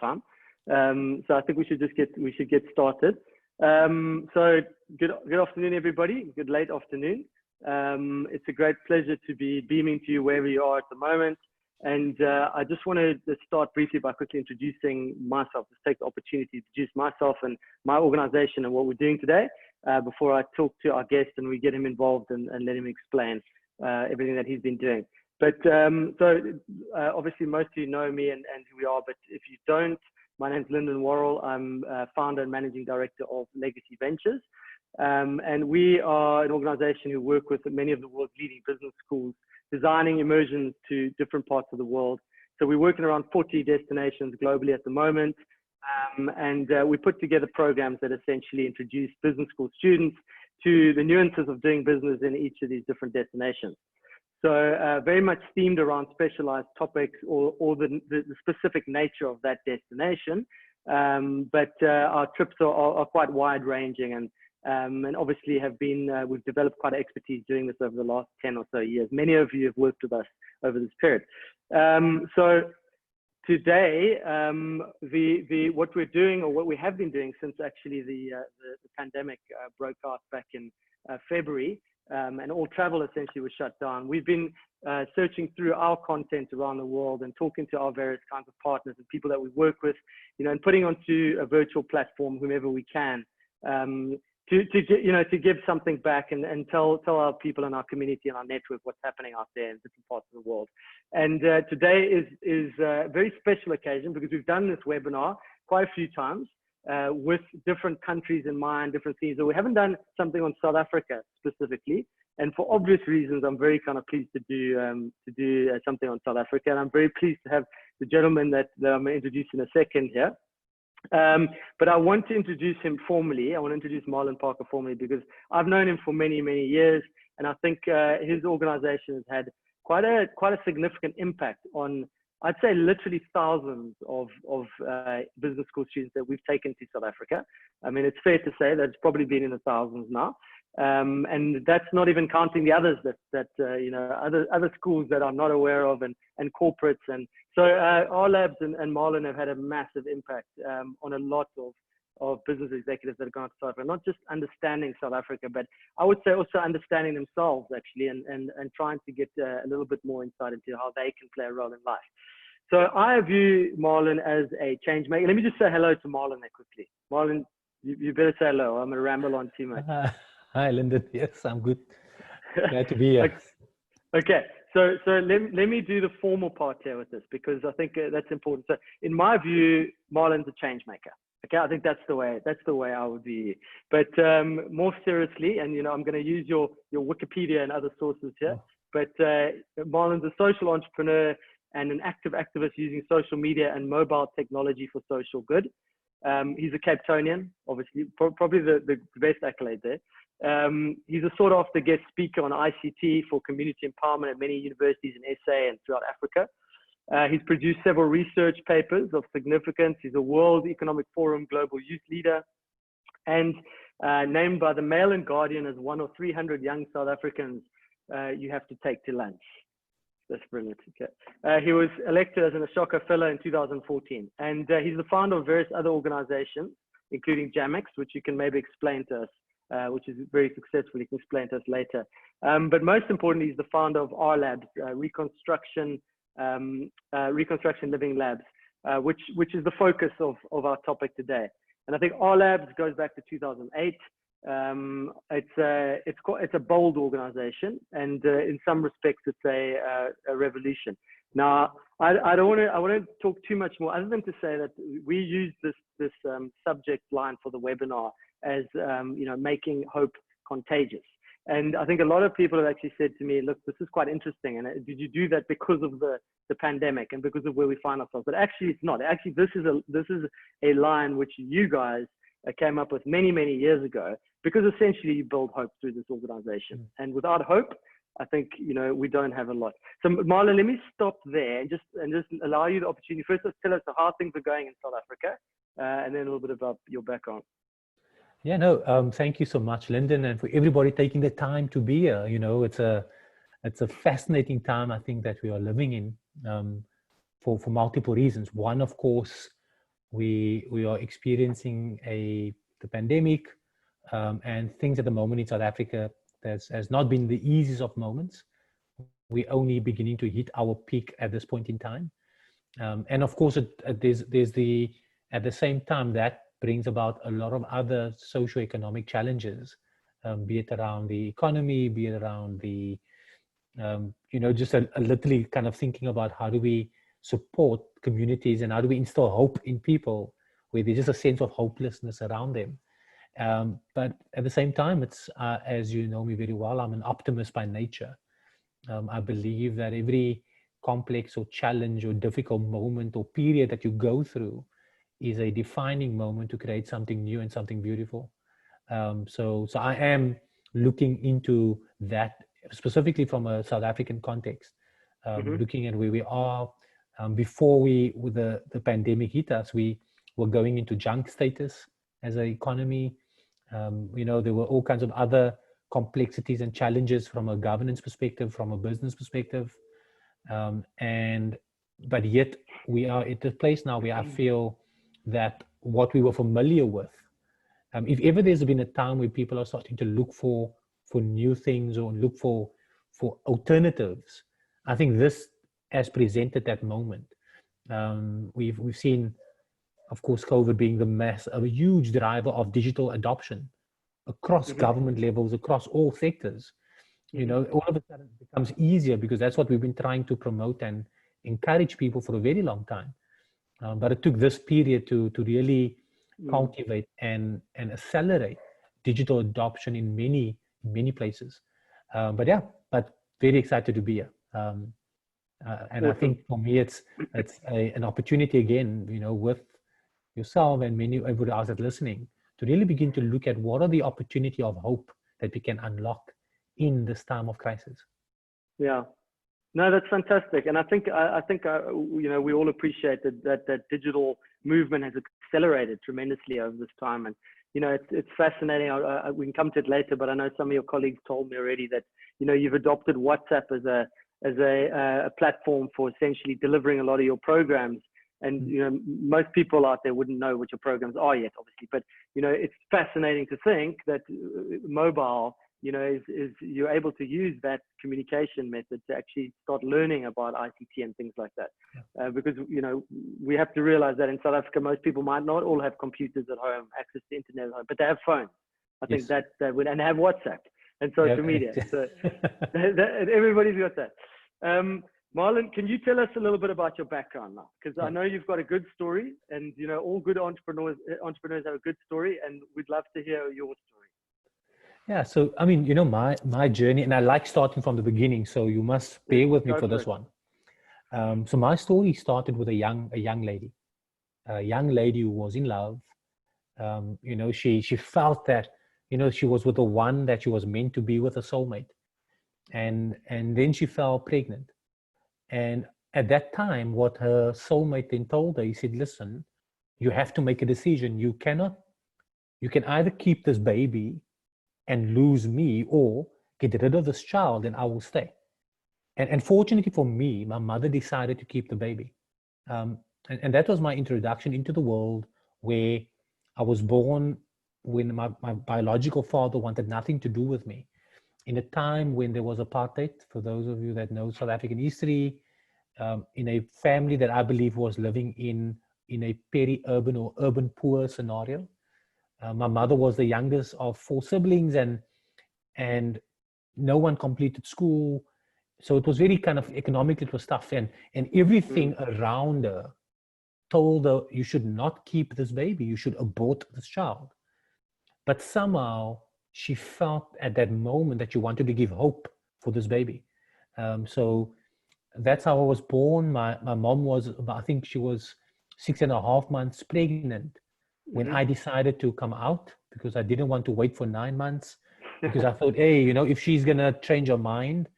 time. So I think we should get started. So good afternoon, everybody. Good late afternoon. It's a great pleasure to be beaming to you wherever you are at the moment. And I just wanted to start briefly by quickly introducing myself, just take the opportunity to introduce myself and my organization and what we're doing today before I talk to our guest and we get him involved and let him explain everything that he's been doing. But obviously most of you know me and who we are, but if you don't, my name's Lyndon Worrell. I'm founder and managing director of Legacy Ventures. And we are an organization who work with many of the world's leading business schools, designing immersions to different parts of the world. So we're working around 40 destinations globally at the moment. And we put together programs that essentially introduce business school students to the nuances of doing business in each of these different destinations. So very much themed around specialized topics or the specific nature of that destination. But our trips are quite wide ranging and obviously we've developed quite expertise doing this over the last 10 or so years. Many of you have worked with us over this period. So today, what we're doing, or what we have been doing since actually the pandemic broke out back in February, and all travel essentially was shut down. We've been searching through our content around the world and talking to our various kinds of partners and people that we work with, and putting onto a virtual platform whomever we can, to give something back and tell our people in our community and our network what's happening out there in different parts of the world. And today is a very special occasion because we've done this webinar quite a few times with different countries in mind, different themes. So we haven't done something on South Africa specifically, and for obvious reasons, I'm very kind of pleased to do something on South Africa, and I'm very pleased to have the gentleman that I'm going to introduce in a second here. But I want to introduce him formally. I want to introduce Marlon Parker formally because I've known him for many, many years, and I think his organization has had quite a significant impact on, I'd say, literally thousands of business school students that we've taken to South Africa. I mean, it's fair to say that it's probably been in the thousands now, and that's not even counting the others that other schools that I'm not aware of and corporates. And so RLabs and Marlon have had a massive impact on a lot of business executives that have gone to South Africa, not just understanding South Africa, but I would say also understanding themselves actually, and trying to get a little bit more insight into how they can play a role in life. So I view Marlon as a change maker. Let me just say hello to Marlon there quickly. Marlon, you better say hello. I'm going to ramble on too much. Hi, Lyndon. Yes, I'm good. Glad to be here. Okay. So let me do the formal part here with this because I think that's important. So in my view, Marlon's a change maker. Okay, I think that's the way I would be. But more seriously, and I'm going to use your Wikipedia and other sources here. But Marlon's a social entrepreneur and an active activist using social media and mobile technology for social good. He's a Cape Townian, obviously, probably the best accolade there. He's a sought after guest speaker on ICT for community empowerment at many universities in SA and throughout Africa. He's produced several research papers of significance. He's a World Economic Forum Global Youth Leader and named by the Mail and Guardian as one of 300 young South Africans you have to take to lunch. That's brilliant. Okay. He was elected as an Ashoka Fellow in 2014. And he's the founder of various other organizations, including Jamex, which you can maybe explain to us, which is very successful. You can explain to us later. But most importantly, he's the founder of RLabs, Reconstruction Living Labs, which is the focus of our topic today. And I think RLabs goes back to 2008. It's a bold organization, and in some respects, it's a revolution. Now, I want to talk too much more, other than to say that we use this subject line for the webinar as making hope contagious. And I think a lot of people have actually said to me, look, this is quite interesting. And did you do that because of the pandemic and because of where we find ourselves? But actually, it's not. Actually, this is a line which you guys came up with many, many years ago, because essentially you build hope through this organization. And without hope, I think, we don't have a lot. So Marlon, let me stop there and just allow you the opportunity. First, let's tell us how things are going in South Africa, and then a little bit about your background. Yeah, no, thank you so much, Lyndon, and for everybody taking the time to be here. It's a fascinating time, I think, that we are living in for multiple reasons. One, of course, we are experiencing the pandemic, and things at the moment in South Africa has not been the easiest of moments. We're only beginning to hit our peak at this point in time. And of course, there's at the same time, that brings about a lot of other socioeconomic challenges, be it around the economy, be it around the, just a literally kind of thinking about how do we support communities and how do we instill hope in people where there's just a sense of hopelessness around them. But at the same time, it's, as you know me very well, I'm an optimist by nature. I believe that every complex or challenge or difficult moment or period that you go through is a defining moment to create something new and something beautiful. So I am looking into that specifically from a South African context, looking at where we are. Before with the pandemic hit us, we were going into junk status as an economy. There were all kinds of other complexities and challenges from a governance perspective, from a business perspective. But yet we are at the place now where I feel that what we were familiar with, if ever there's been a time where people are starting to look for new things or look for alternatives, I think this has presented that moment. We've seen, of course, COVID being a huge driver of digital adoption across government levels, across all sectors. All of a sudden it becomes easier because that's what we've been trying to promote and encourage people for a very long time. But it took this period to really cultivate and accelerate digital adoption in many places. But very excited to be here. And awesome. I think for me, it's an opportunity again, with yourself and everybody else that's listening, to really begin to look at what are the opportunity of hope that we can unlock in this time of crisis. Yeah, no, that's fantastic. And I think we all appreciate that digital movement has accelerated tremendously over this time. And, it's fascinating. We can come to it later, but I know some of your colleagues told me already that, you've adopted WhatsApp as a platform for essentially delivering a lot of your programs. And, most people out there wouldn't know what your programs are yet, obviously, but, it's fascinating to think that mobile, is you're able to use that communication method to actually start learning about ICT and things like that. Because, we have to realize that in South Africa, most people might not all have computers at home, access to internet at home, but they have phones. I think that would, and they have WhatsApp and social media. So everybody's got that. Marlon, can you tell us a little bit about your background now? Because I know you've got a good story, and all good entrepreneurs have a good story, and we'd love to hear your story. Yeah, so I mean, my journey, and I like starting from the beginning, so you must bear with me for this one. So my story started with a young lady who was in love. She felt that she was with the one that she was meant to be with, a soulmate, and then she fell pregnant. And at that time, what her soulmate then told her, he said, listen, you have to make a decision. You can either keep this baby and lose me, or get rid of this child and I will stay. And fortunately for me, my mother decided to keep the baby. And that was my introduction into the world, where I was born when my biological father wanted nothing to do with me. In a time when there was apartheid, for those of you that know South African history, in a family that I believe was living in a peri-urban or urban poor scenario. My mother was the youngest of 4 siblings, and no one completed school. So it was very kind of economically, it was tough. And everything around her told her, you should not keep this baby, you should abort this child. But somehow she felt at that moment that she wanted to give hope for this baby. So that's how I was born. My mom was, I think she was 6.5 months pregnant when I decided to come out, because I didn't want to wait for 9 months, because I thought, hey, if she's going to change her mind.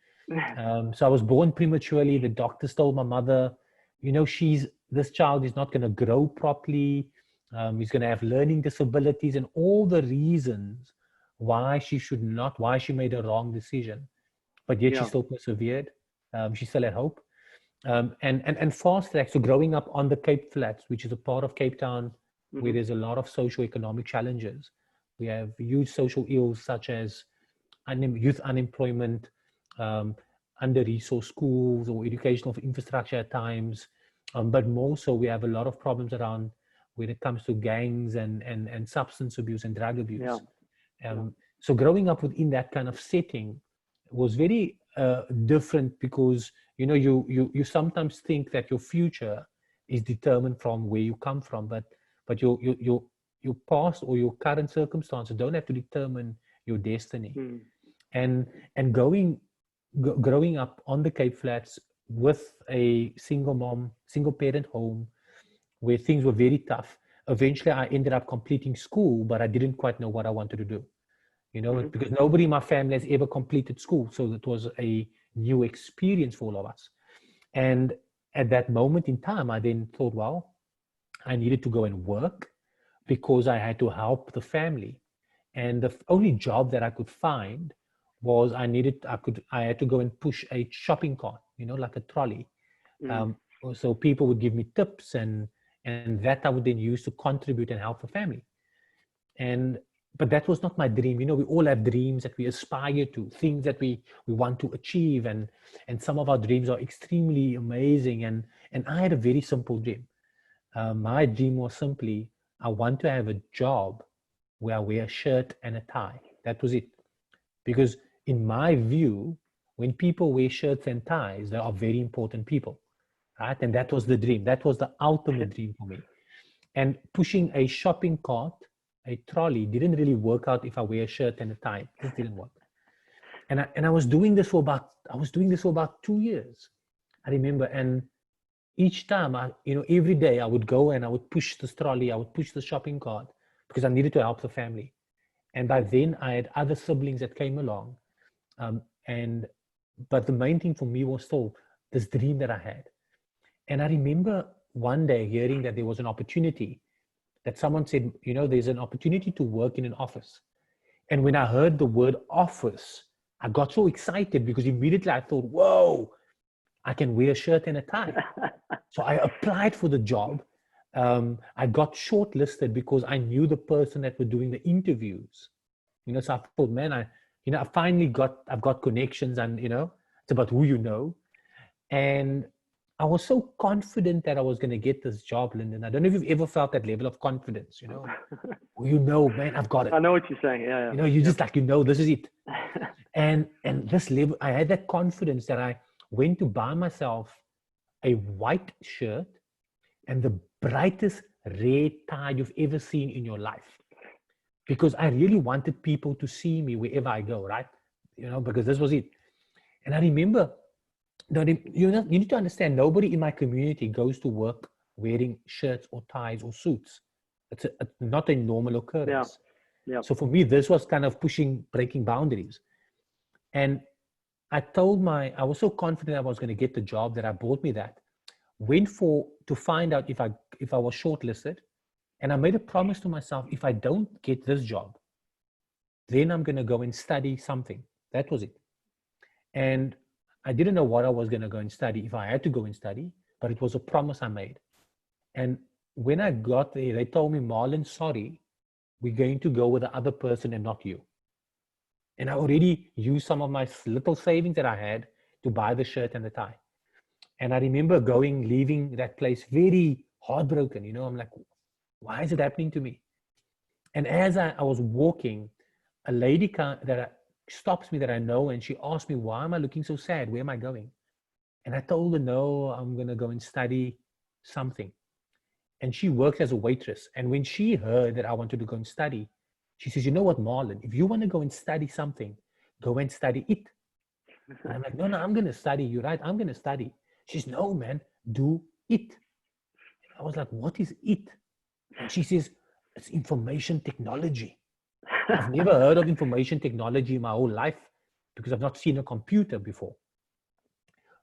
So I was born prematurely. The doctors told my mother, this child is not going to grow properly. He's going to have learning disabilities, and all the reasons why she made a wrong decision. But yet she still persevered. She still had hope. And fast track. So growing up on the Cape Flats, which is a part of Cape Town, where there's a lot of socio-economic challenges. We have huge social ills such as youth unemployment, under-resourced schools or educational infrastructure at times. But more so, we have a lot of problems around when it comes to gangs and substance abuse and drug abuse. So growing up within that kind of setting was very different, because you sometimes think that your future is determined from where you come from, but your past or your current circumstances don't have to determine your destiny. And growing up on the Cape Flats with a single mom, single parent home, where things were very tough. Eventually, I ended up completing school, but I didn't quite know what I wanted to do. Because nobody in my family has ever completed school, so it was a new experience for all of us. And at that moment in time, I then thought, well, I needed to go and work because I had to help the family. And the only job that I could find was I had to go and push a shopping cart, like a trolley. So people would give me tips, and that I would then use to contribute and help the family. But that was not my dream. We all have dreams that we aspire to, things that we want to achieve, and some of our dreams are extremely amazing. And I had a very simple dream. My dream was simply, I want to have a job where I wear a shirt and a tie. That was it. Because in my view, when people wear shirts and ties, they are very important people, right? And that was the dream. That was the ultimate dream for me. And pushing a shopping cart, a trolley, didn't really work out if I wear a shirt and a tie. It just didn't work. And I was doing this for about 2 years. I remember, and each time every day I would go and I would push this trolley, I would push the shopping cart, because I needed to help the family. And by then I had other siblings that came along. But the main thing for me was still this dream that I had. And I remember one day hearing that there was an opportunity, that someone said, there's an opportunity to work in an office. And when I heard the word office, I got so excited, because immediately I thought, whoa, I can wear a shirt and a tie. So I applied for the job. I got shortlisted because I knew the person that was doing the interviews. So I thought, man, I've got connections, and, it's about who you know. And I was so confident that I was going to get this job, Lyndon. I don't know if you've ever felt that level of confidence, man, I've got it. I know what you're saying. Yeah. Just like, this is it. And this level, I had that confidence that I went to buy myself a white shirt and the brightest red tie you've ever seen in your life, because I really wanted people to see me wherever I go, right? Because this was it. And I remember, you need to understand, nobody in my community goes to work wearing shirts or ties or suits. It's not a normal occurrence. Yeah. So for me, this was kind of breaking boundaries. And I was so confident I was going to get the job that I bought me that. Went to find out if I was shortlisted. And I made a promise to myself, if I don't get this job, then I'm going to go and study something. That was it. And I didn't know what I was going to go and study, if I had to go and study, but it was a promise I made. And when I got there, they told me, Marlon, sorry, we're going to go with the other person and not you. And I already used some of my little savings that I had to buy the shirt and the tie. And I remember leaving that place very heartbroken. I'm like, why is it happening to me? And as I was walking, a lady stops me that I know, and she asked me, why am I looking so sad? Where am I going? And I told her, no, I'm going to go and study something. And she works as a waitress. And when she heard that I wanted to go and study, she says, you know what, Marlon, if you want to go and study something, go and study it. And I'm like, no, I'm going to study. You're right. I'm going to study. She says, no, man, do it. And I was like, what is it? And she says, it's information technology. I've never heard of information technology in my whole life, because I've not seen a computer before.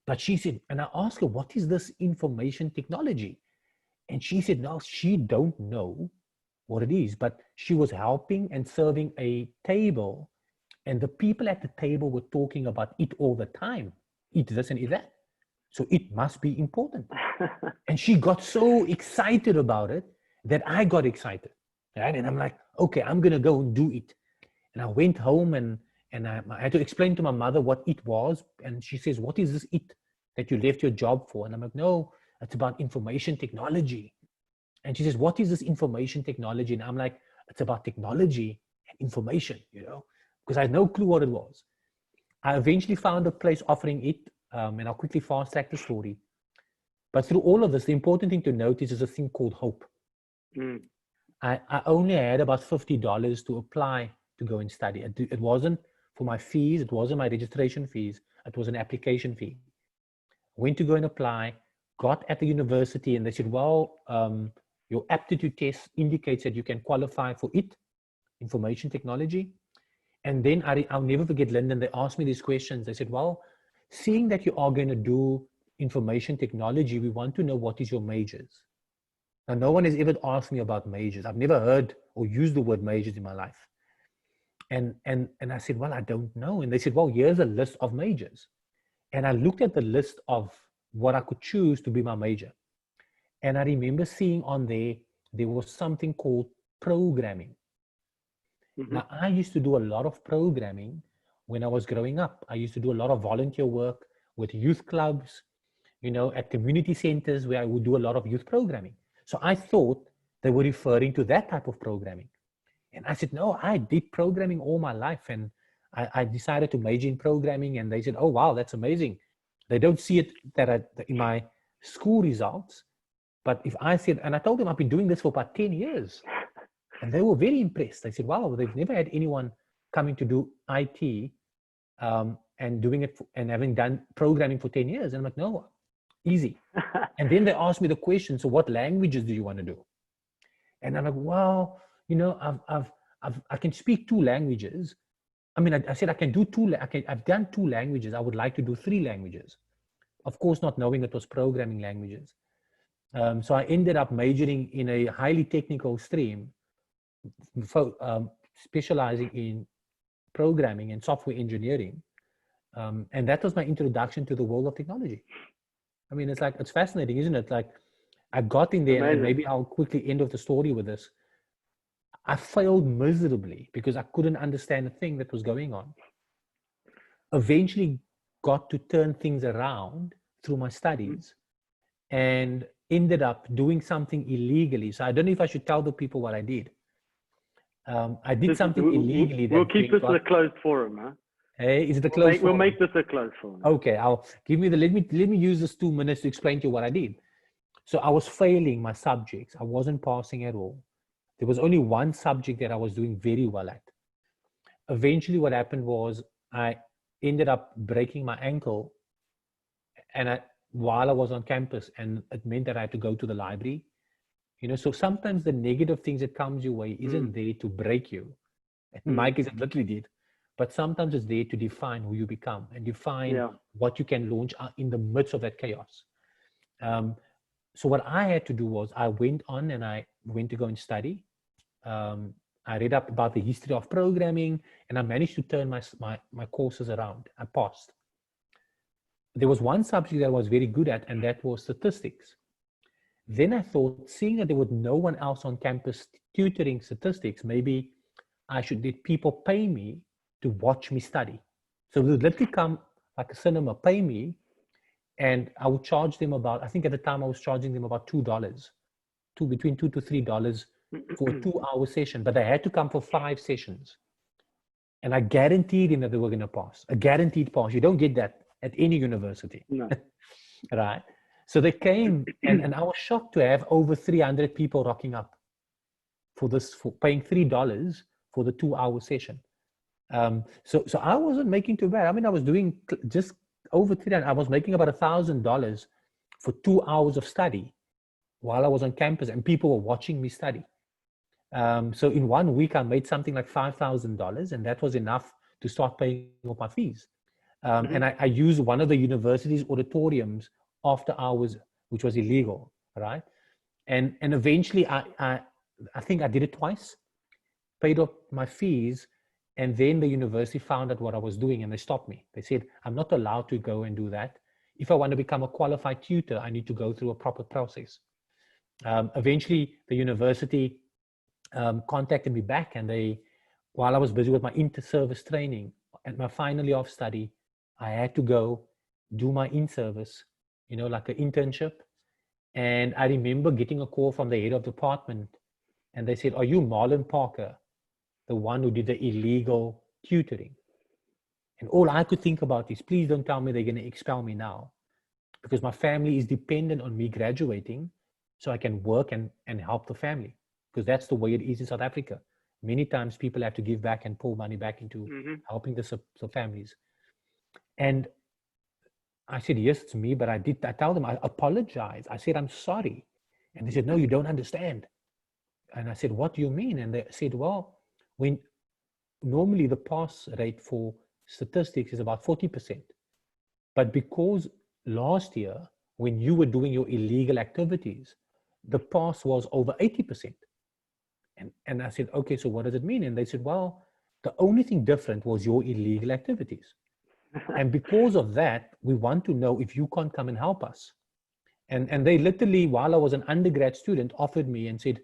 But she said, and I asked her, what is this information technology? And she said, no, she don't know what it is, but she was helping and serving a table, and the people at the table were talking about it all the time. Eat this and eat that. So it must be important. And she got so excited about it that I got excited. Right? And I'm like, okay, I'm going to go and do it. And I went home and I had to explain to my mother what it was. And she says, what is this it that you left your job for? And I'm like, no, it's about information technology. And she says, what is this information technology? And I'm like, it's about technology and information, you know, because I had no clue what it was. I eventually found a place offering it, and I'll quickly fast track the story. But through all of this, the important thing to notice is a thing called hope. Mm. I only had about $50 to apply to go and study. It wasn't for my fees. It wasn't my registration fees. It was an application fee. Went to go and apply, got at the university, and they said, well, your aptitude test indicates that you can qualify for it, information technology. And then I'll never forget, Lyndon, they asked me these questions. They said, well, seeing that you are going to do information technology, we want to know what is your majors. Now, no one has ever asked me about majors. I've never heard or used the word majors in my life. And I said, well, I don't know. And they said, well, here's a list of majors. And I looked at the list of what I could choose to be my major. And I remember seeing on there was something called programming. Mm-hmm. Now, I used to do a lot of programming when I was growing up. I used to do a lot of volunteer work with youth clubs, you know, at community centers where I would do a lot of youth programming. So I thought they were referring to that type of programming. And I said, no, I did programming all my life. And I decided to major in programming. And they said, oh, wow, that's amazing. They don't see it in my school results. But if I said, and I told them I've been doing this for about 10 years. And they were very impressed. They said, wow, they've never had anyone coming to do IT and doing it and having done programming for 10 years. And I'm like, no, easy. And then they asked me the question, so what languages do you want to do? And I'm like, well, you know, I can speak 2 languages. I mean, I said I can do 2. I've done 2 languages. I would like to do 3 languages. Of course, not knowing it was programming languages. So I ended up majoring in a highly technical stream, specializing in programming and software engineering. And that was my introduction to the world of technology. I mean, it's fascinating, isn't it? Like, I got in there, and maybe I'll quickly end of the story with this. I failed miserably because I couldn't understand the thing that was going on. Eventually got to turn things around through my studies and ended up doing something illegally. So I don't know if I should tell the people what I did. I did something illegally. We'll keep this a closed forum, huh? Hey, is it a closed forum? We'll make this a closed forum. Okay, let me use this 2 minutes to explain to you what I did. So I was failing my subjects. I wasn't passing at all. There was only one subject that I was doing very well at. Eventually what happened was I ended up breaking my ankle while I was on campus, and it meant that I had to go to the library. You know, so sometimes the negative things that comes your way isn't there to break you. And in my case, it literally did. But sometimes it's there to define who you become and define what you can launch in the midst of that chaos. So what I had to do was I went on and I went to go and study. I read up about the history of programming, and I managed to turn my courses around. I passed. There was one subject that I was very good at, and that was statistics. Then I thought, seeing that there was no one else on campus tutoring statistics, maybe I should let people pay me to watch me study. So they would literally come like a cinema, pay me, and I would charge them about, I think at the time I was charging them about $2, between $2 to $3 for a 2-hour session, but they had to come for 5 sessions. And I guaranteed them that they were going to pass, a guaranteed pass. You don't get that at any university, no. Right? So they came, and I was shocked to have over 300 people rocking up for paying $3 for the 2-hour session. So I wasn't making too bad. I mean, I was doing just over 300. I was making about $1,000 for 2 hours of study while I was on campus, and people were watching me study. So in 1 week, I made something like $5,000, and that was enough to start paying off my fees. And I used one of the university's auditoriums after hours, which was illegal, right? And eventually, I think I did it twice, paid off my fees, and then the university found out what I was doing, and they stopped me. They said, I'm not allowed to go and do that. if I want to become a qualified tutor, I need to go through a proper process. Eventually, the university contacted me back, and while I was busy with my inter-service training, at my final year of study, I had to go do my in-service, like an internship. And I remember getting a call from the head of department, and they said, "Are you Marlon Parker, the one who did the illegal tutoring?" And all I could think about is, please don't tell me they're going to expel me now, because my family is dependent on me graduating so I can work and help the family, because that's the way it is in South Africa. Many times people have to give back and pull money back into helping the families. And I said, yes, it's me, but I tell them, I apologize. I said, I'm sorry. And they said, no, you don't understand. And I said, what do you mean? And they said, well, normally the pass rate for statistics is about 40%. But because last year, when you were doing your illegal activities, the pass was over 80%. And I said, okay, so what does it mean? And they said, well, the only thing different was your illegal activities. And because of that, we want to know if you can't come and help us. And they literally, while I was an undergrad student, offered me and said,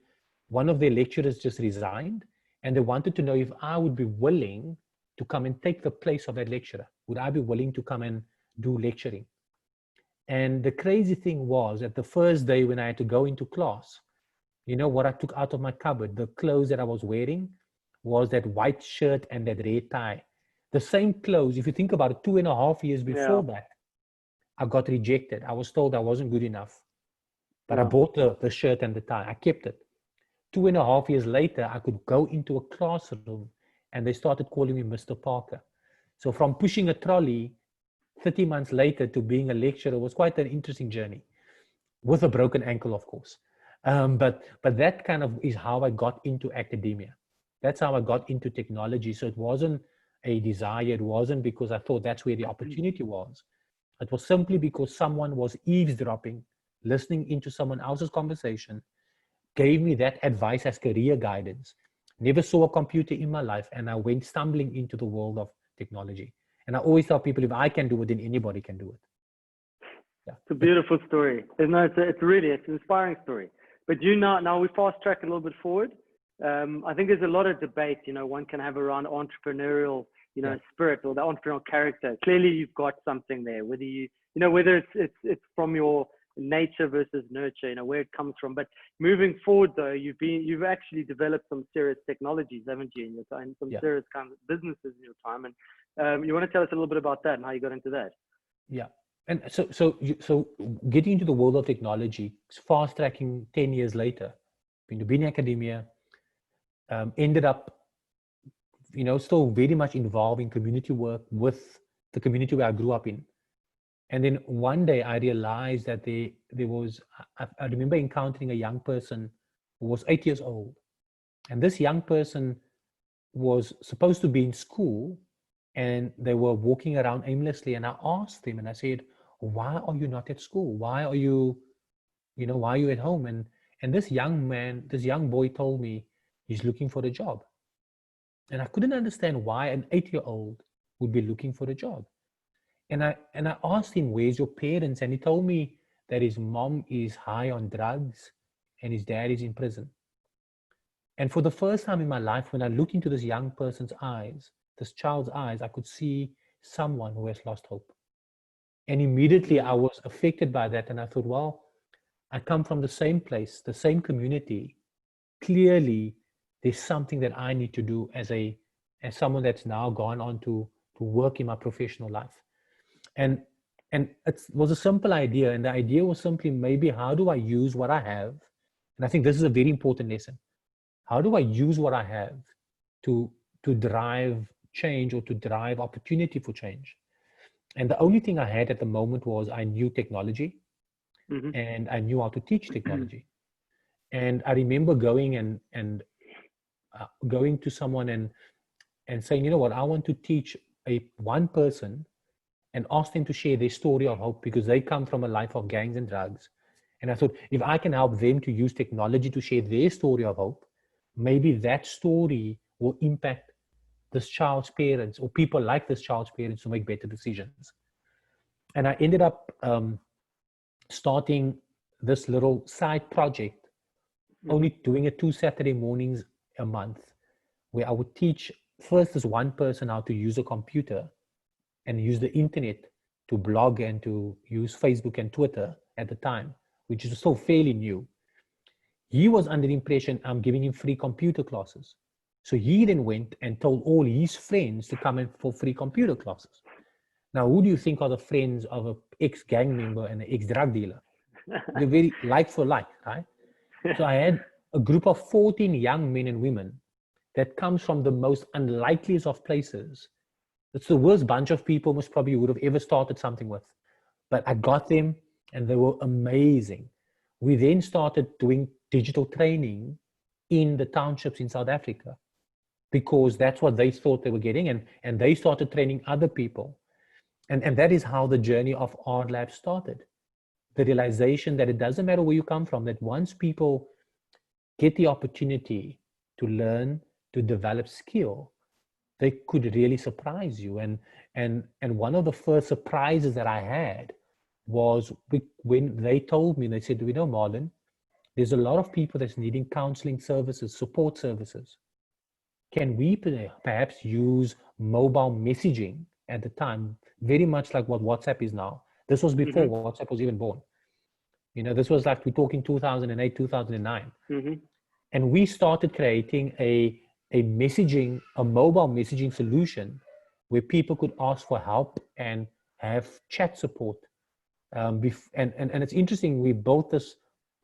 one of their lecturers just resigned, and they wanted to know if I would be willing to come and take the place of that lecturer. Would I be willing to come and do lecturing? And the crazy thing was, at the first day when I had to go into class, what I took out of my cupboard, the clothes that I was wearing, was that white shirt and that red tie. The same clothes, if you think about it, 2.5 years before that, I got rejected. I was told I wasn't good enough. But I bought the shirt and the tie. I kept it. 2.5 years later, I could go into a classroom and they started calling me Mr. Parker. So from pushing a trolley 30 months later to being a lecturer was quite an interesting journey, with a broken ankle, of course. But that kind of is how I got into academia. That's how I got into technology. So it wasn't a desire. It wasn't because I thought that's where the opportunity was. It was simply because someone was eavesdropping, listening into someone else's conversation, gave me that advice as career guidance. Never saw a computer in my life, and I went stumbling into the world of technology. And I always tell people, if I can do it, then anybody can do it. Yeah. It's a beautiful story. It's an inspiring story. But now we fast track a little bit forward. I think there's a lot of debate, one can have around entrepreneurial, spirit or the entrepreneurial character. Clearly, you've got something there. Whether it's from your nature versus nurture, where it comes from. But moving forward, though, you've actually developed some serious technologies, haven't you, in your time? Some serious kind of businesses in your time. And you want to tell us a little bit about that and how you got into that? Yeah. And so getting into the world of technology, fast tracking 10 years later, been in academia, ended up, still very much involved in community work with the community where I grew up in. And then one day I realized that there was, I remember encountering a young person who was 8 years old. And this young person was supposed to be in school, and they were walking around aimlessly. And I asked him, and I said, why are you not at school? Why are you at home? And this young boy told me he's looking for a job. And I couldn't understand why an 8-year-old would be looking for a job. And I asked him, where's your parents? And he told me that his mom is high on drugs and his dad is in prison. And for the first time in my life, when I looked into this young person's eyes, this child's eyes, I could see someone who has lost hope. And immediately I was affected by that. And I thought, well, I come from the same place, the same community. Clearly, there's something that I need to do as someone that's now gone on to work in my professional life. And it was a simple idea. And the idea was simply, maybe how do I use what I have? And I think this is a very important lesson. How do I use what I have to drive change or to drive opportunity for change? And the only thing I had at the moment was I knew technology, and I knew how to teach technology. And I remember going and going to someone and saying, you know what, I want to teach one person and ask them to share their story of hope, because they come from a life of gangs and drugs. And I thought, if I can help them to use technology to share their story of hope, maybe that story will impact this child's parents or people like this child's parents to make better decisions. And I ended up starting this little side project, only doing it 2 Saturday mornings a month, where I would teach first this one person how to use a computer and use the internet to blog and to use Facebook and Twitter at the time, which is still fairly new. He was under the impression I'm giving him free computer classes. So he then went and told all his friends to come in for free computer classes. Now, who do you think are the friends of an ex-gang member and an ex-drug dealer? They're very like for like, right? So I had a group of 14 young men and women that comes from the most unlikeliest of places. It's the worst bunch of people most probably you would have ever started something with. But I got them and they were amazing. We then started doing digital training in the townships in South Africa because that's what they thought they were getting, and they started training other people. And that is how the journey of RLabs started. The realization that it doesn't matter where you come from, that once people get the opportunity to learn, to develop skill, they could really surprise you. And one of the first surprises that I had was when they told me, they said, you know, Marlon, there's a lot of people that's needing counseling services, support services. Can we perhaps use mobile messaging at the time, very much like what WhatsApp is now? This was before WhatsApp was even born. You know, this was like, we're talking 2008, 2009. And we started creating a mobile messaging solution where people could ask for help and have chat support. And it's interesting, we built this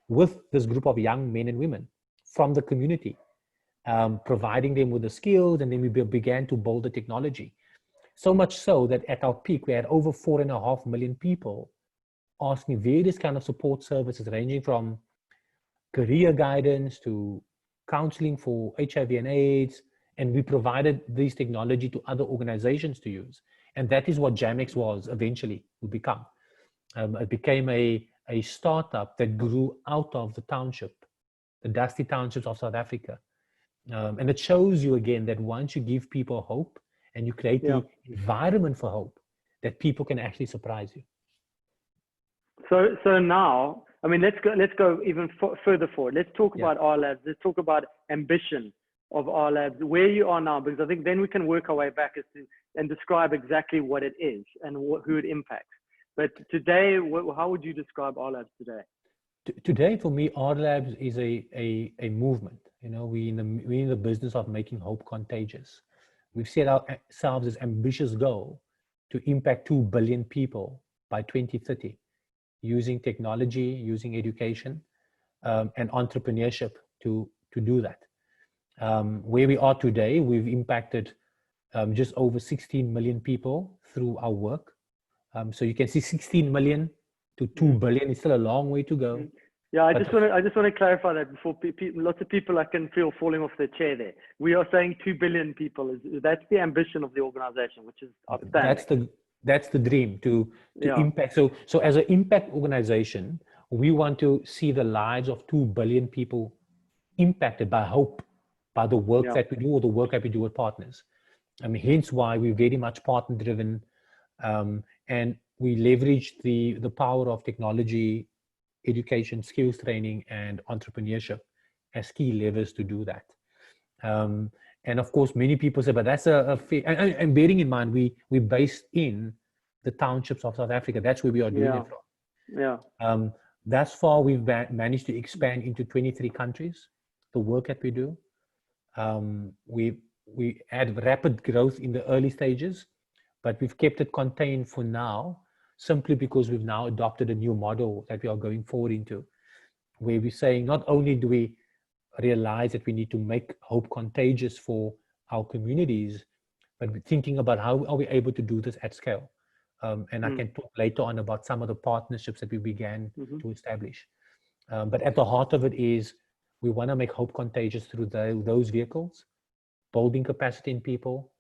with this group of young men and women from the community, providing them with the skills, and then we began to build the technology. So much so that at our peak, we had over 4.5 million people asking various kind of support services, ranging from career guidance to counseling for HIV and AIDS. And we provided this technology to other organizations to use. And that is what Jamex was eventually would become. It became a startup that grew out of the township, the dusty townships of South Africa. And it shows you again that once you give people hope and you create the environment for hope, that people can actually surprise you. So now, I mean, let's go even further forward. Let's talk about RLabs. Let's talk about ambition of RLabs, where you are now, because I think then we can work our way back and describe exactly what it is and who it impacts. But today, how would you describe RLabs today? Today, for me, RLabs is a movement. You know, we're in the business of making hope contagious. We've set ourselves this ambitious goal to impact 2 billion people by 2030, using technology, using education, and entrepreneurship to do that. Where we are today, we've impacted just over 16 million people through our work. So you can see 16 million to 2 billion is still a long way to go. Yeah, I just want to clarify that before lots of people I can feel falling off their chair there. We are saying 2 billion people. That's the ambition of the organization, which is outstanding. That's the dream to impact. So as an impact organization, we want to see the lives of 2 billion people impacted by hope, by the work that we do, or the work that we do with partners. I mean, hence why we're very much partner driven, and we leverage the power of technology, education, skills training, and entrepreneurship as key levers to do that. And of course, many people say, but that's and bearing in mind, we're based in the townships of South Africa. That's where we are doing it from. Thus far, we've managed to expand into 23 countries, the work that we do. We had rapid growth in the early stages, but we've kept it contained for now, simply because we've now adopted a new model that we are going forward into, where we're saying not only do we realize that we need to make hope contagious for our communities, but we're thinking about how are we able to do this at scale. And I can talk later on about some of the partnerships that we began to establish. But at the heart of it is we want to make hope contagious through those vehicles, building capacity in people,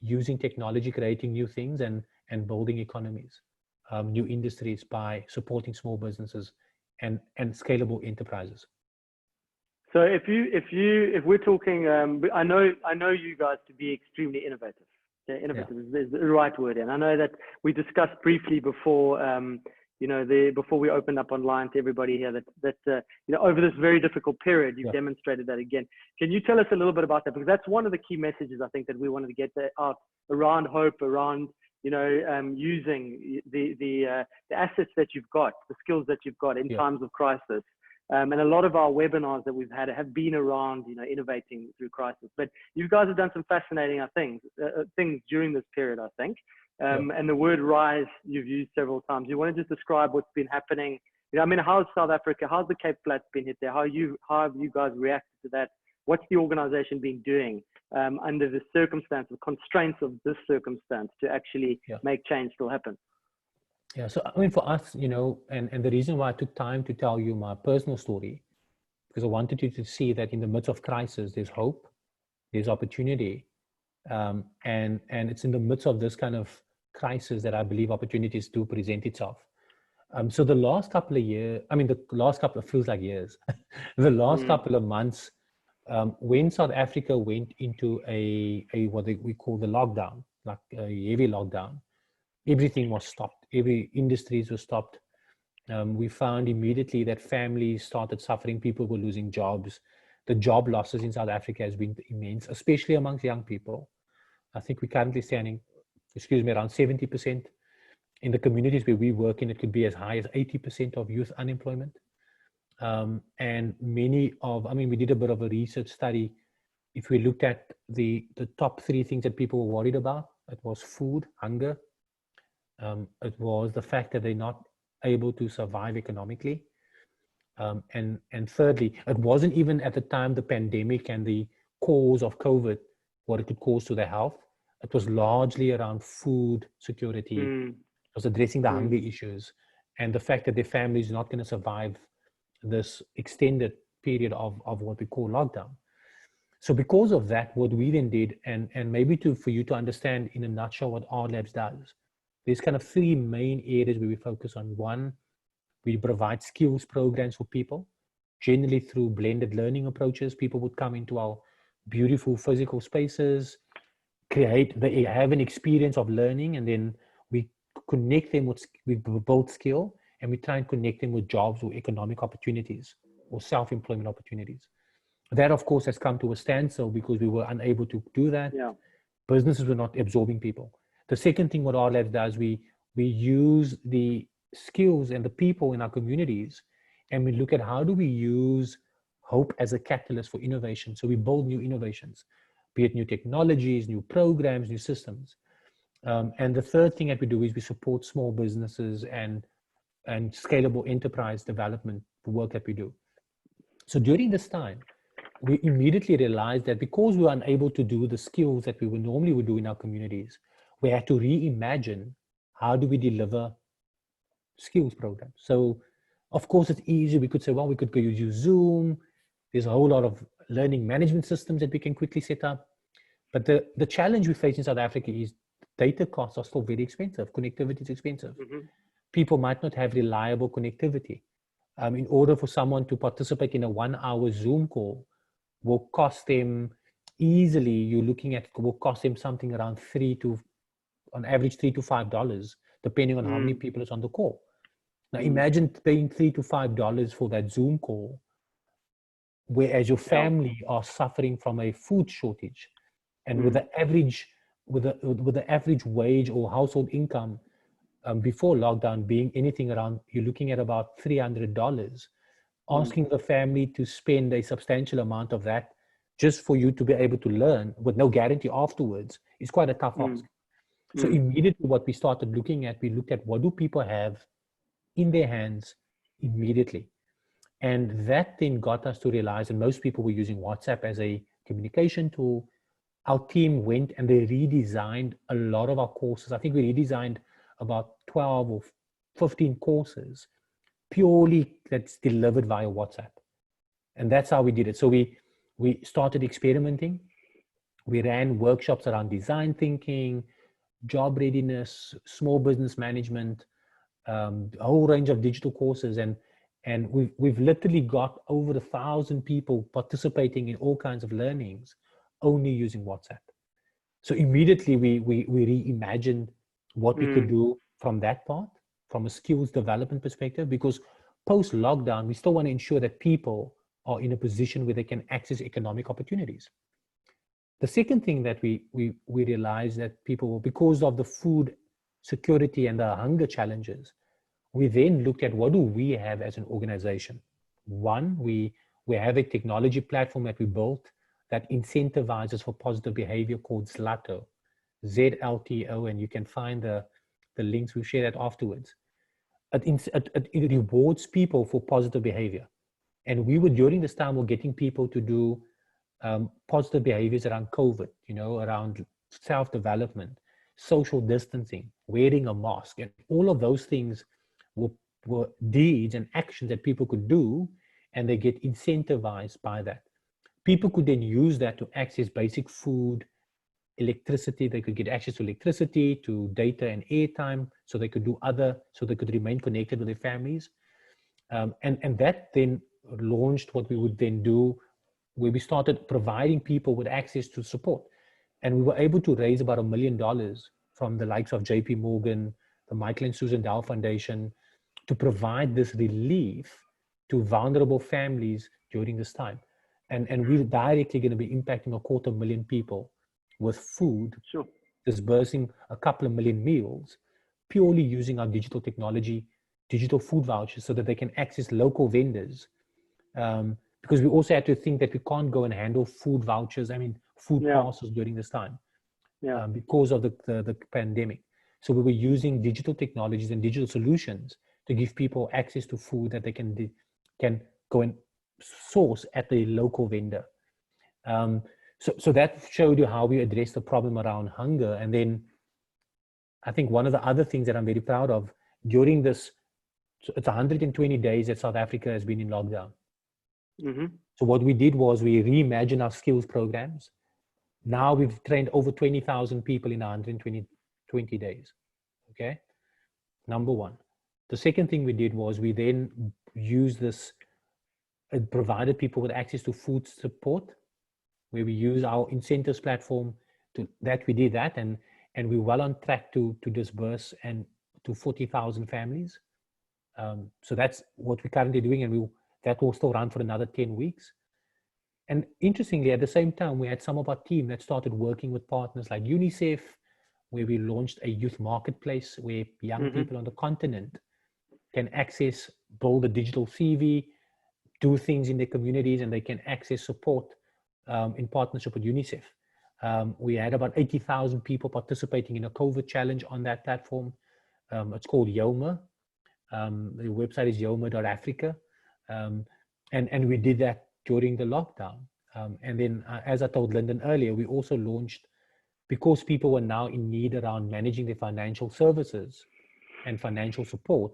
using technology, creating new things, and building economies, new industries by supporting small businesses and scalable enterprises. So if we're talking, I know you guys to be extremely innovative. Okay, innovative is the right word. And I know that we discussed briefly before, before we opened up online to everybody here that over this very difficult period, you've demonstrated that again. Can you tell us a little bit about that? Because that's one of the key messages I think that we wanted to get out around hope, around using the assets that you've got, the skills that you've got in times of crisis. And a lot of our webinars that we've had have been around, innovating through crisis. But you guys have done some fascinating things during this period, I think. And the word rise you've used several times. You want to just describe what's been happening? How's South Africa? How's the Cape Flats been hit there? How have you guys reacted to that? What's the organization been doing under the circumstances, constraints of this circumstance to actually make change still happen? Yeah, so for us, and the reason why I took time to tell you my personal story, because I wanted you to see that in the midst of crisis, there's hope, there's opportunity, and it's in the midst of this kind of crisis that I believe opportunities do present itself. So the last couple of years, feels like years, the last couple of months, when South Africa went into what we call the lockdown, like a heavy lockdown, everything was stopped. Every industries were stopped. We found immediately that families started suffering. People were losing jobs. The job losses in South Africa has been immense, especially amongst young people. I think we're currently standing, around 70%. In the communities where we work in, it could be as high as 80% of youth unemployment. And we did a bit of a research study. If we looked at the top 3 things that people were worried about, it was food, hunger. It was the fact that they're not able to survive economically. And thirdly, it wasn't even at the time the pandemic and the cause of COVID, what it could cause to their health. It was largely around food security. It was addressing the hunger issues and the fact that their family is not going to survive this extended period of what we call lockdown. So because of that, what we then did, and maybe for you to understand in a nutshell what RLabs does, there's kind of 3 main areas where we focus on. One, we provide skills programs for people, generally through blended learning approaches. People would come into our beautiful physical spaces, they have an experience of learning, and then we connect them with both skill, and we try and connect them with jobs or economic opportunities or self-employment opportunities. That, of course, has come to a standstill because we were unable to do that. Businesses were not absorbing people. The second thing what RLabs does, we use the skills and the people in our communities, and we look at how do we use hope as a catalyst for innovation. So we build new innovations, be it new technologies, new programs, new systems. And the third thing that we do is we support small businesses and scalable enterprise development, the work that we do. So during this time, we immediately realized that because we were unable to do the skills that we would do in our communities, we had to reimagine how do we deliver skills programs. So of course it's easy. We could say, well, we could go use Zoom. There's a whole lot of learning management systems that we can quickly set up. But the challenge we face in South Africa is data costs are still very expensive. Connectivity is expensive. People might not have reliable connectivity. In order for someone to participate in a 1-hour Zoom call will cost them easily, will cost them something around on average $3 to $5, depending on how many people is on the call. Now imagine paying $3 to $5 for that Zoom call, whereas your family are suffering from a food shortage, and with the average wage or household income before lockdown being anything around, you're looking at about $300. Asking the family to spend a substantial amount of that just for you to be able to learn with no guarantee afterwards is quite a tough ask. So immediately what we started looking at, we looked at what do people have in their hands immediately. And that then got us to realize that most people were using WhatsApp as a communication tool. Our team went and they redesigned a lot of our courses. I think we redesigned about 12 or 15 courses purely that's delivered via WhatsApp. And that's how we did it. So we started experimenting. We ran workshops around design thinking, job readiness, small business management, a whole range of digital courses. And we've literally got over 1,000 people participating in all kinds of learnings only using WhatsApp. So immediately we reimagined what we could do from that part, from a skills development perspective, because post-lockdown, we still want to ensure that people are in a position where they can access economic opportunities. The second thing that we realized that people, because of the food security and the hunger challenges, we then looked at what do we have as an organization. One, we have a technology platform that we built that incentivizes for positive behavior called ZLTO, ZLTO, and you can find the links. We'll share that afterwards. It rewards people for positive behavior. And we were, during this time, we're getting people to do positive behaviors around COVID, around self-development, social distancing, wearing a mask, and all of those things were deeds and actions that people could do, and they get incentivized by that. People could then use that to access basic food, electricity. They could get access to electricity, to data and airtime, so they could remain connected with their families. And that then launched what we would then do, where we started providing people with access to support. And we were able to raise about $1 million from the likes of JP Morgan, the Michael and Susan Dow Foundation, to provide this relief to vulnerable families during this time. And we're directly going to be impacting 250,000 people with food, sure, disbursing a couple of million meals, purely using our digital technology, digital food vouchers, so that they can access local vendors. Because we also had to think that we can't go and handle food vouchers, food parcels during this time, because of the pandemic. So we were using digital technologies and digital solutions to give people access to food that they can go and source at the local vendor. So that showed you how we address the problem around hunger. And then I think one of the other things that I'm very proud of during this, it's 120 days that South Africa has been in lockdown. Mm-hmm. So what we did was we reimagined our skills programs. Now we've trained over 20,000 people in 120 days. Okay, number one. The second thing we did was we then used this, provided people with access to food support, where we use our incentives platform we did that, and we're well on track to disburse and to 40,000 families. So that's what we're currently doing, and that will still run for another 10 weeks. And interestingly, at the same time, we had some of our team that started working with partners like UNICEF, where we launched a youth marketplace where young people on the continent can access, build a digital CV, do things in their communities, and they can access support in partnership with UNICEF. We had about 80,000 people participating in a COVID challenge on that platform. It's called Yoma. The website is yoma.africa. And we did that during the lockdown. And then, as I told Lyndon earlier, we also launched, because people were now in need around managing their financial services and financial support,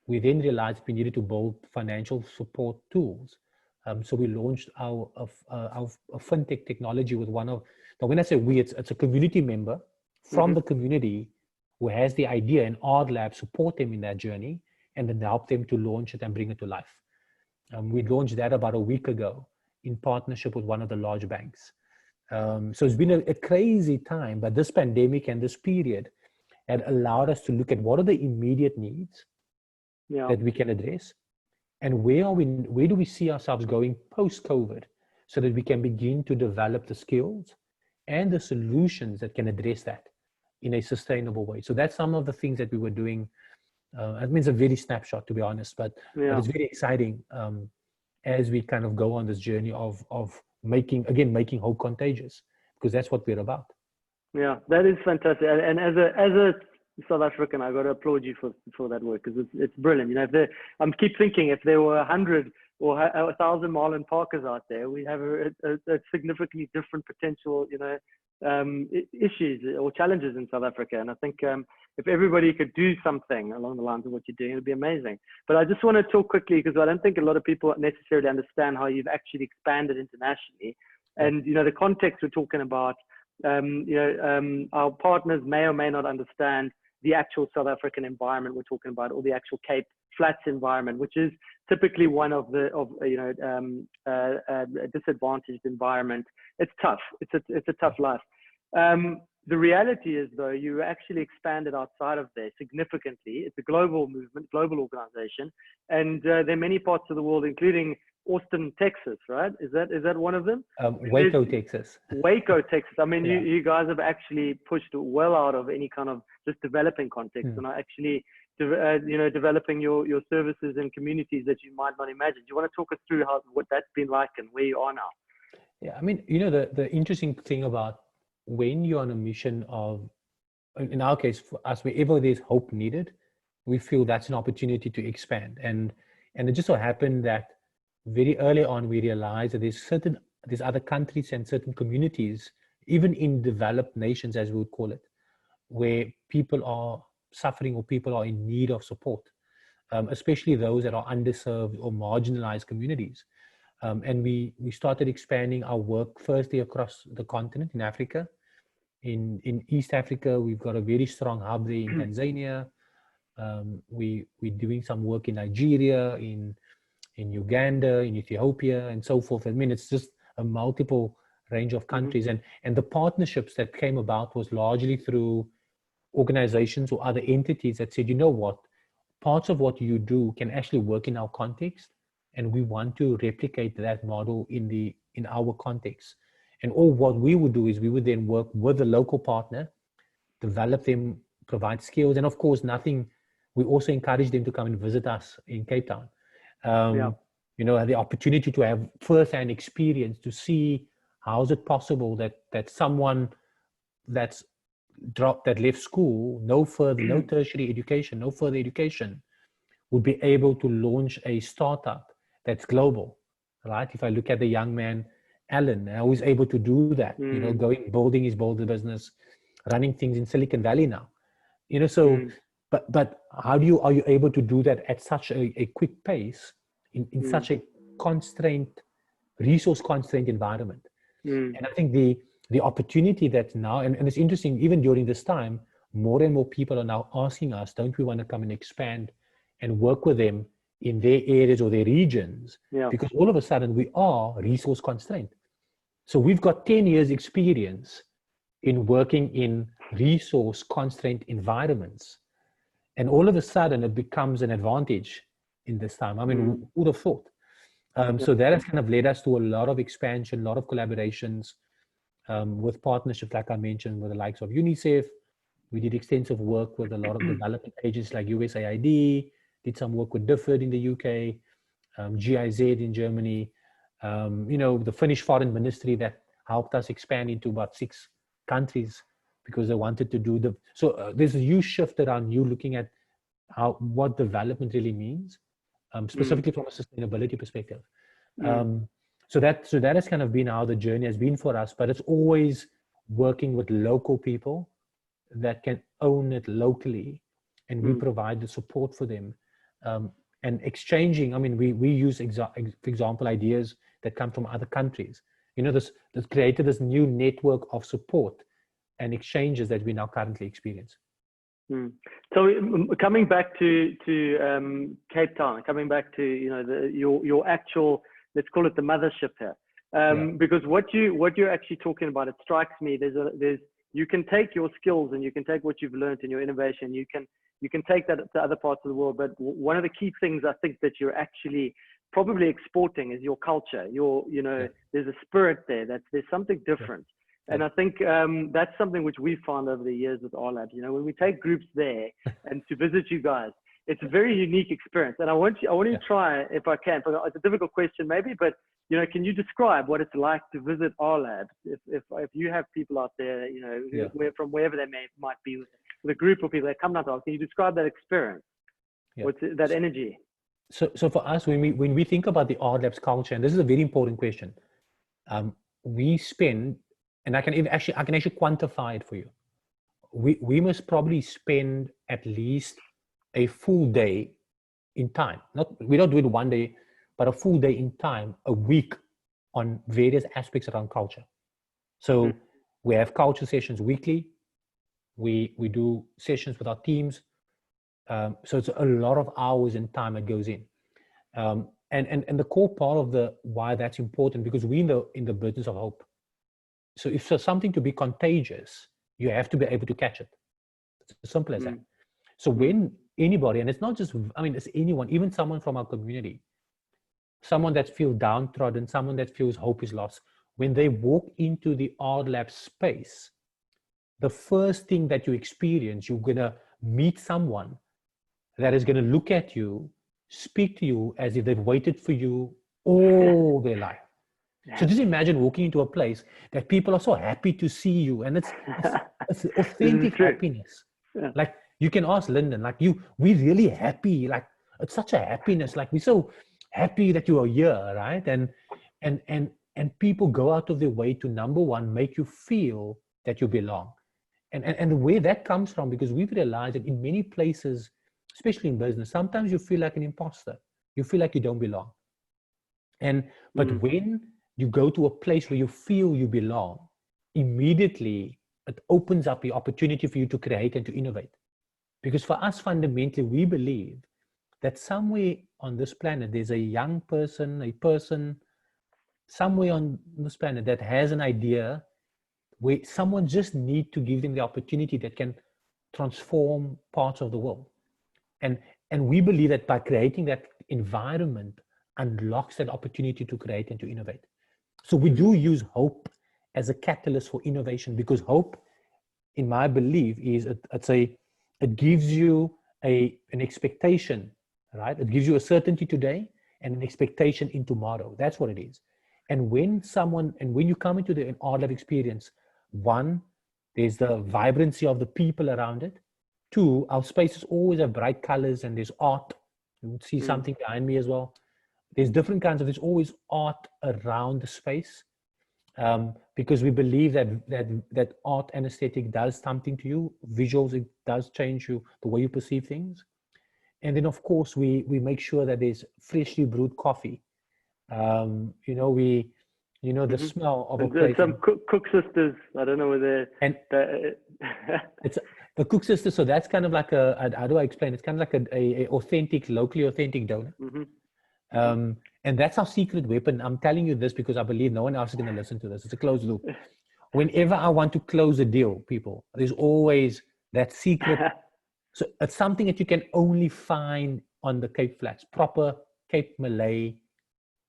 we then realized we needed to build financial support tools. So we launched our fintech technology with one of, now when I say we, it's a community member from the community who has the idea, and RLabs support them in that journey and then help them to launch it and bring it to life. We launched that about a week ago in partnership with one of the large banks. So it's been a crazy time, but this pandemic and this period had allowed us to look at what are the immediate needs that we can address, and where do we see ourselves going post-COVID, so that we can begin to develop the skills and the solutions that can address that in a sustainable way. So that's some of the things that we were doing. I mean, it's a very snapshot, to be honest, but it's very exciting as we kind of go on this journey of making hope contagious, because that's what we're about. Yeah, that is fantastic. And as a South African, I got to applaud you for that work, because it's brilliant. I keep thinking, if there were 100 or 1,000 Marlon Parkers out there, we have a significantly different potential, issues or challenges in South Africa. And I think if everybody could do something along the lines of what you're doing, it'd be amazing. But I just want to talk quickly, because I don't think a lot of people necessarily understand how you've actually expanded internationally. And, the context we're talking about, our partners may or may not understand the actual South African environment we're talking about, or the actual Cape Flats environment, which is typically one of a disadvantaged environment. It's tough. It's a tough life. The reality is, though, you actually expanded outside of there significantly. It's a global movement, global organization, and there are many parts of the world, including Austin, Texas, right? Is that one of them? Waco, Texas. Waco, Texas. I mean, Yeah. you guys have actually pushed well out of any kind of just developing context, and are actually, developing your services in communities that you might not imagine. Do you want to talk us through what that's been like and where you are now? Yeah, I mean, the interesting thing about when you're on a mission of, in our case, for us, wherever there's hope needed, we feel that's an opportunity to expand. And it just so happened that very early on, we realized that there's other countries and certain communities, even in developed nations, as we would call it, where people are suffering or people are in need of support, especially those that are underserved or marginalized communities. And we started expanding our work firstly across the continent in Africa. In East Africa, we've got a very strong hub there in Tanzania. We're doing some work in Nigeria, in Uganda, in Ethiopia, and so forth. I mean, it's just a multiple range of countries. And the partnerships that came about was largely through organizations or other entities that said, you know what, parts of what you do can actually work in our context, and we want to replicate that model in our context. And all what we would do is we would then work with the local partner, develop them, provide skills, and of course, we also encourage them to come and visit us in Cape Town. The opportunity to have first-hand experience to see how is it possible that someone that left school, no tertiary education, no further education, would be able to launch a startup that's global, right? If I look at the young man, Alan, how he's able to do that, building his business, running things in Silicon Valley now, but are you able to do that at such a quick pace in such a resource constrained environment? And I think the opportunity that's now, and it's interesting, even during this time, more and more people are now asking us, don't we want to come and expand and work with them in their areas or their regions? Because all of a sudden we are resource constrained. So we've got 10 years experience in working in resource constrained environments. And all of a sudden it becomes an advantage in this time. I mean, who would have thought? So that has kind of led us to a lot of expansion, a lot of collaborations with partnerships, like I mentioned, with the likes of UNICEF. We did extensive work with a lot of development agencies like USAID, did some work with DFID in the UK, GIZ in Germany, the Finnish Foreign Ministry that helped us expand into about 6 countries because they wanted to do there's a huge shift around you looking at what development really means, specifically from a sustainability perspective. So that has kind of been how the journey has been for us, but it's always working with local people that can own it locally, and we provide the support for them, and exchanging. I mean, we use, for example, ideas that come from other countries. This created this new network of support and exchanges that we now currently experience. So coming back to Cape Town, coming back to your actual, let's call it the mothership here, because what you're actually talking about, it strikes me. You can take your skills and you can take what you've learned and your innovation. You can take that to other parts of the world. But one of the key things I think that you're actually probably exporting is your culture. There's a spirit there. There's something different. And I think that's something which we've found over the years with RLabs. When we take groups there and to visit you guys, it's a very unique experience. And I want you to try, if I can, but it's a difficult question maybe, but can you describe what it's like to visit RLabs? If you have people out there, from wherever they might be, with a group of people that come out, can you describe that experience? What's that energy? So for us, when we think about the RLabs culture, and this is a very important question, we spend, and I can actually quantify it for you. We must probably spend at least a full day in time. We don't do it one day, but a full day in time, a week, on various aspects around culture. So we have culture sessions weekly. We do sessions with our teams. So it's a lot of hours and time that goes in. And the core part of why that's important, because we in the business of hope. so if for something to be contagious, you have to be able to catch it. It's as simple as that. So when anybody, and it's not just, I mean, it's anyone, even someone from our community, someone that feels downtrodden, someone that feels hope is lost, when they walk into the RLabs space, the first thing that you experience, you're going to meet someone that is going to look at you, speak to you as if they've waited for you all their life. So just imagine walking into a place that people are so happy to see you, and it's authentic happiness. Yeah. Like you can ask Lyndon, like we're really happy. Like it's such a happiness. Like we're so happy that you are here, right? And people go out of their way to, number one, make you feel that you belong. And where that comes from, because we've realized that in many places, especially in business, sometimes you feel like an imposter. You feel like you don't belong. But when you go to a place where you feel you belong, immediately it opens up the opportunity for you to create and to innovate. Because for us, fundamentally, we believe that somewhere on this planet, there's a young person, a person somewhere on this planet that has an idea where someone just need to give them the opportunity that can transform parts of the world. And we believe that by creating that environment unlocks that opportunity to create and to innovate. So we do use hope as a catalyst for innovation, because hope, in my belief, is it gives you an expectation, right? It gives you a certainty today and an expectation in tomorrow. That's what it is. And when you come into the RLab experience, one, there's the vibrancy of the people around it. Two, our spaces always have bright colors and there's art. You would see something behind me as well. There's different kinds of, there's always art around the space, because we believe that art and aesthetic does something to you. Visuals, it does change you, the way you perceive things. And then of course we make sure that there's freshly brewed coffee. The smell of a place. Some cook sisters, I don't know whether. It's the cook sisters. So that's kind of like how do I explain? It's kind of like a authentic, locally authentic donut. And that's our secret weapon. I'm telling you this because I believe no one else is going to listen to this. It's a closed loop. Whenever I want to close a deal, people, there's always that secret. So it's something that you can only find on the Cape Flats, proper Cape Malay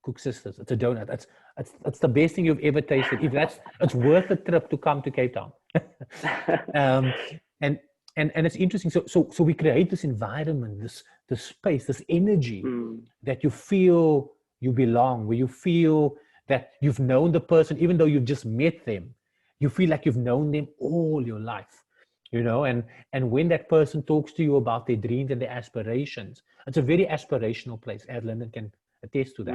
cook sisters. It's a donut. It's the best thing you've ever tasted. It's worth a trip to come to Cape Town. And it's interesting. So we create this environment, this space, this energy that you feel you belong, where you feel that you've known the person, even though you've just met them, you feel like you've known them all your life, and when that person talks to you about their dreams and their aspirations, it's a very aspirational place, as Lyndon can attest to that.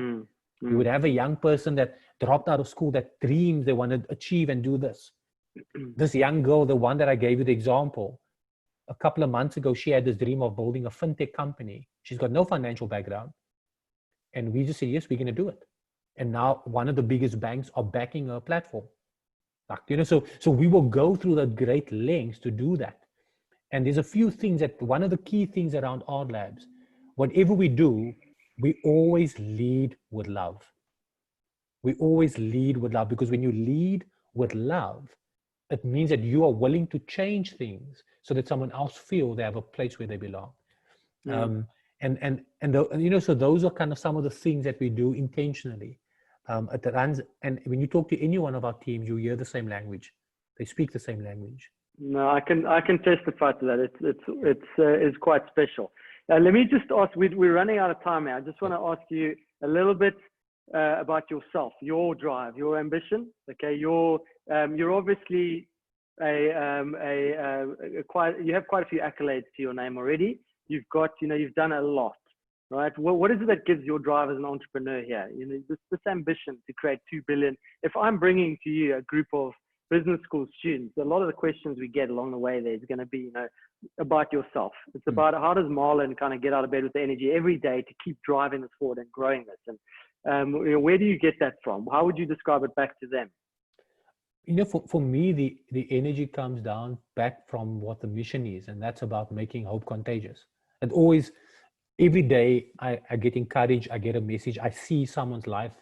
You would have a young person that dropped out of school that dreams they want to achieve and do this. This young girl, the one that I gave you the example, a couple of months ago, she had this dream of building a fintech company. She's got no financial background. And we just said, yes, we're going to do it. And now one of the biggest banks are backing her platform. So we will go through the great lengths to do that. And there's a few things one of the key things around RLabs, whatever we do, we always lead with love. We always lead with love, because when you lead with love, it means that you are willing to change things so that someone else feels they have a place where they belong. So those are kind of some of the things that we do intentionally. And when you talk to any one of our teams, you hear the same language. They speak the same language. No, I can testify to that. It's quite special. Let me just ask. We're running out of time now. I just want to ask you a little bit about yourself, your drive, your ambition. Okay, you're obviously you have quite a few accolades to your name already. You've done a lot, right? What is it that gives your drive as an entrepreneur here? This ambition to create 2 billion. If I'm bringing to you a group of business school students, a lot of the questions we get along the way there is going to be, about yourself. It's about how does Marlon kind of get out of bed with the energy every day to keep driving this forward and growing this? And where do you get that from? How would you describe it back to them? For me, the energy comes down back from what the mission is, and that's about making hope contagious. And always, every day, I get encouraged, I get a message, I see someone's life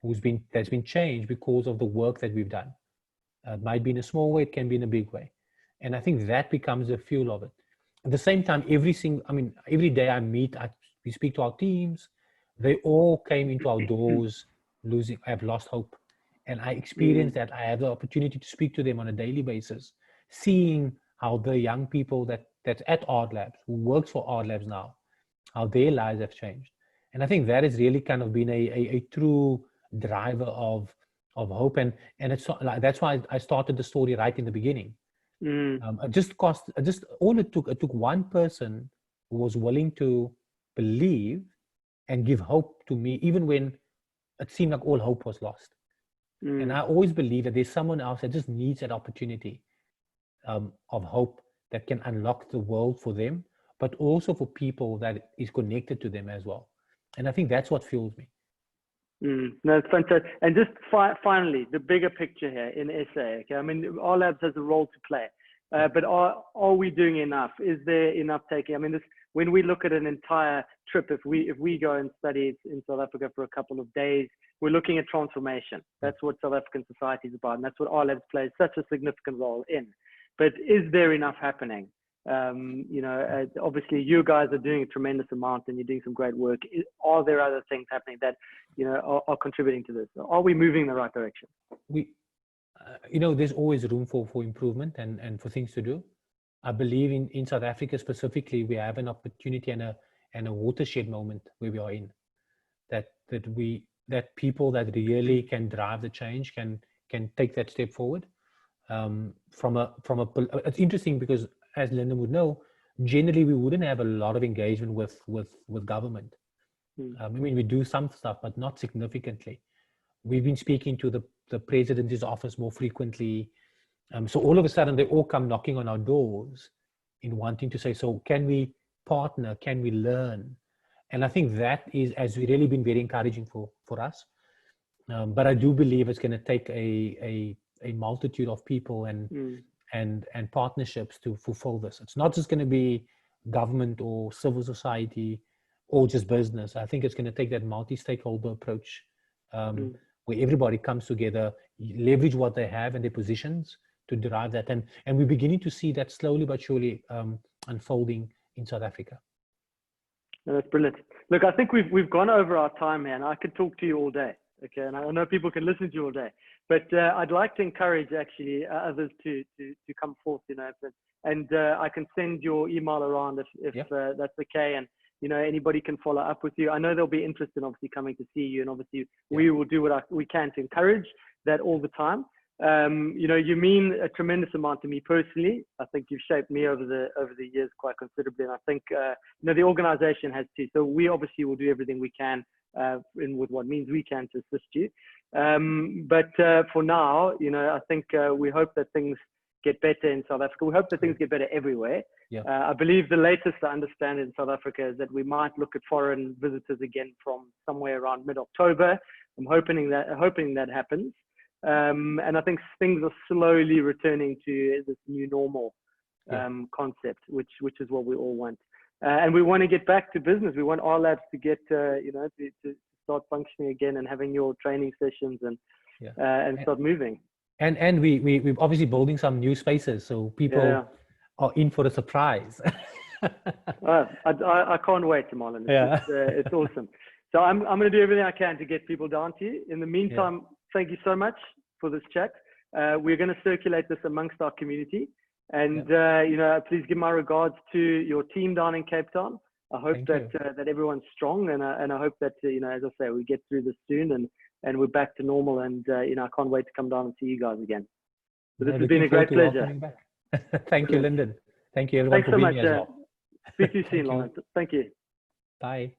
that's been changed because of the work that we've done. It might be in a small way, it can be in a big way. And I think that becomes the fuel of it. At the same time, every day we speak to our teams, they all came into our doors have lost hope. And I experienced that. I have the opportunity to speak to them on a daily basis, seeing how the young people that's at RLabs, who works for RLabs now, how their lives have changed. And I think that has really kind of been a true driver of hope. And it's like, that's why I started the story right in the beginning. It took one person who was willing to believe and give hope to me, even when it seemed like all hope was lost. And I always believe that there's someone else that just needs that opportunity of hope that can unlock the world for them, but also for people that is connected to them as well. And I think that's what fuels me. No, it's fantastic. And just finally, the bigger picture here in SA. Okay, I mean, RLabs has a role to play, but are we doing enough? Is there enough taking? I mean, when we look at an entire trip, if we go and study in South Africa for a couple of days, we're looking at transformation. That's what South African society is about, and that's what RLabs plays such a significant role in. But is there enough happening? Obviously you guys are doing a tremendous amount and you're doing some great work. Are there other things happening that, are contributing to this? Are we moving in the right direction? There's always room for improvement and for things to do. I believe in South Africa specifically, we have an opportunity and a watershed moment where we are in, that people that really can drive the change can take that step forward. It's interesting because, as Lyndon would know, generally we wouldn't have a lot of engagement with government. We do some stuff, but not significantly. We've been speaking to the president's office more frequently. So all of a sudden they all come knocking on our doors in wanting to say, so can we partner? Can we learn? And I think that has really been very encouraging for us. But I do believe it's going to take a multitude of people and partnerships to fulfill this. It's not just going to be government or civil society or just business. I think it's going to take that multi-stakeholder approach where everybody comes together, leverage what they have and their positions to drive that. And we're beginning to see that slowly but surely unfolding in South Africa. No, that's brilliant. Look, I think we've gone over our time, man. I could talk to you all day. Okay, and I know people can listen to you all day, but I'd like to encourage actually others to come forth, and I can send your email around if that's okay, and anybody can follow up with you. I know they'll be interested in obviously coming to see you, and obviously we will do what we can to encourage that all the time. You mean a tremendous amount to me personally. I think you've shaped me over the years quite considerably, and I think the organization has too. So we obviously will do everything we can with what means we can to assist you. But for now, I think we hope that things get better in South Africa. We hope that things get better everywhere. I believe the latest I understand in South Africa is that we might look at foreign visitors again from somewhere around mid-October. I'm hoping that happens. And I think things are slowly returning to this new normal concept, which is what we all want. And we want to get back to business. We want RLabs to get, to start functioning again and having your training sessions and start moving. And we're obviously building some new spaces, so people are in for a surprise. I can't wait, Marlon. It's awesome. So I'm going to do everything I can to get people down to you. In the meantime, thank you so much for this chat. We're going to circulate this amongst our community. And, please give my regards to your team down in Cape Town. I hope that everyone's strong. And I hope that, as I say, we get through this soon and we're back to normal. And, I can't wait to come down and see you guys again. So this has been a great pleasure. Thank you, Lyndon. Thank you, everyone, for being here as well. Speak to you soon, Lawrence. Thank you. Bye.